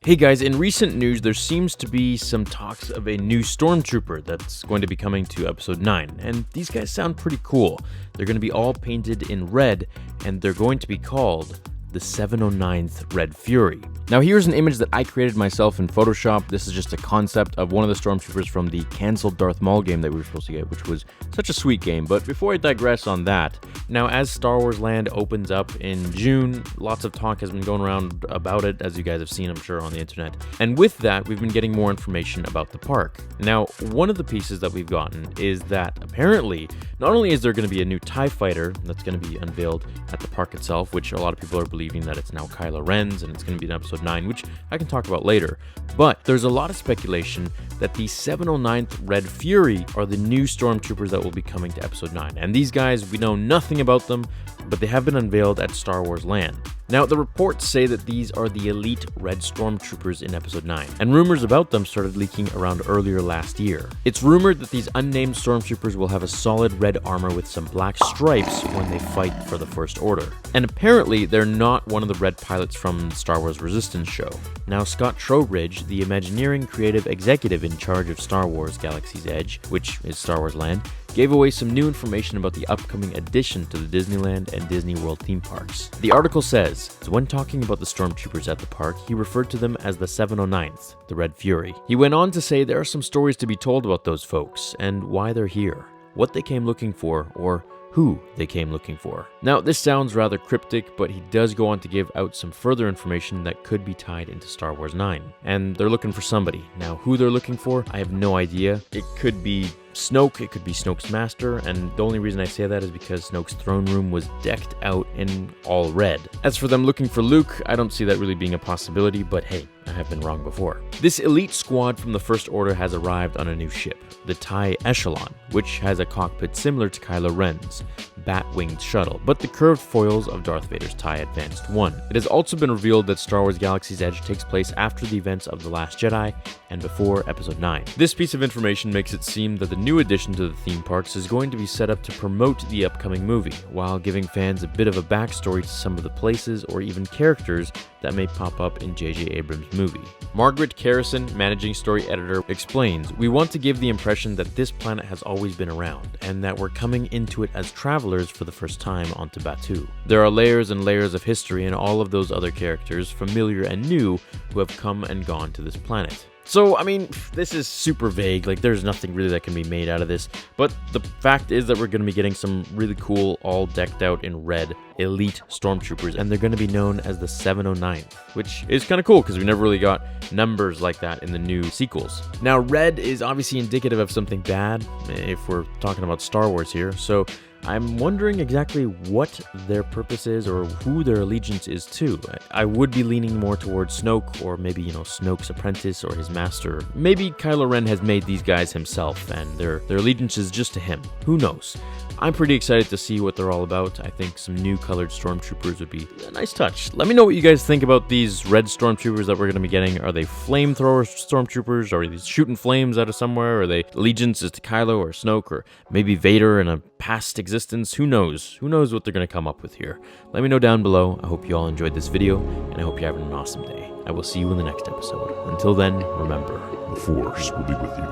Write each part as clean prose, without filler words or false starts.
Hey guys, in recent news, there seems to be some talks of a new Stormtrooper that's going to be coming to Episode 9, and these guys sound pretty cool. They're going to be all painted in red, and they're going to be called the 709th Red Fury. Now here's an image that I created myself in Photoshop. This is just a concept of one of the Stormtroopers from the cancelled Darth Maul game that we were supposed to get, which was such a sweet game. But before I digress on that, now as Star Wars Land opens up in June, lots of talk has been going around about it, as you guys have seen, I'm sure, on the internet. And with that, we've been getting more information about the park. Now, one of the pieces that we've gotten is that apparently, not only is there going to be a new TIE fighter that's going to be unveiled at the park itself, which a lot of people are believing that it's now Kylo Ren's and it's going to be in Episode 9, which I can talk about later. But there's a lot of speculation that the 709th Red Fury are the new Stormtroopers that will be coming to Episode 9. And these guys, we know nothing about them, but they have been unveiled at Star Wars Land. Now, the reports say that these are the elite Red Stormtroopers in Episode 9, and rumors about them started leaking around earlier last year. It's rumored that these unnamed Stormtroopers will have a solid red armor with some black stripes when they fight for the First Order. And apparently, they're not one of the red pilots from the Star Wars Resistance show. Now, Scott Trowbridge, the Imagineering creative executive in charge of Star Wars Galaxy's Edge, which is Star Wars Land, gave away some new information about the upcoming addition to the Disneyland and Disney World theme parks. The article says, when talking about the Stormtroopers at the park, he referred to them as the 709th, the Red Fury. He went on to say there are some stories to be told about those folks, and why they're here, what they came looking for, or who they came looking for. Now, this sounds rather cryptic, but he does go on to give out some further information that could be tied into Star Wars 9. And they're looking for somebody. Now, who they're looking for, I have no idea. It could be Snoke, it could be Snoke's master, and the only reason I say that is because Snoke's throne room was decked out in all red. As for them looking for Luke, I don't see that really being a possibility, but hey, I have been wrong before. This elite squad from the First Order has arrived on a new ship, the TIE Echelon, which has a cockpit similar to Kylo Ren's bat-winged shuttle, but the curved foils of Darth Vader's TIE Advanced 1. It has also been revealed that Star Wars Galaxy's Edge takes place after the events of The Last Jedi and before Episode 9. This piece of information makes it seem that the new addition to the theme parks is going to be set up to promote the upcoming movie, while giving fans a bit of a backstory to some of the places or even characters that may pop up in J.J. Abrams' movie. Margaret Carrison, managing story editor, explains, "We want to give the impression that this planet has always been around, and that we're coming into it as travelers for the first time onto Batuu. There are layers and layers of history and all of those other characters, familiar and new, who have come and gone to this planet." So, I mean, this is super vague, like there's nothing really that can be made out of this, but the fact is that we're going to be getting some really cool, all decked out in red, elite Stormtroopers, and they're going to be known as the 709th, which is kind of cool because we never really got numbers like that in the new sequels. Now, red is obviously indicative of something bad, if we're talking about Star Wars here, so I'm wondering exactly what their purpose is or who their allegiance is to. I would be leaning more towards Snoke, or maybe, Snoke's apprentice or his master. Maybe Kylo Ren has made these guys himself and their allegiance is just to him. Who knows? I'm pretty excited to see what they're all about. I think some new colored Stormtroopers would be a nice touch. Let me know what you guys think about these red Stormtroopers that we're going to be getting. Are they flamethrower Stormtroopers? Are they shooting flames out of somewhere? Are they allegiances to Kylo or Snoke, or maybe Vader in a past existence? Who knows? Who knows what they're going to come up with here? Let me know down below. I hope you all enjoyed this video, and I hope you're having an awesome day. I will see you in the next episode. Until then, remember, the Force will be with you,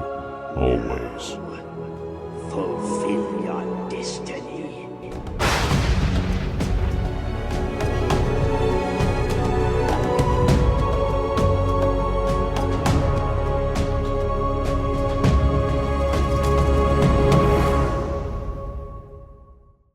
always. Fulfill your destiny.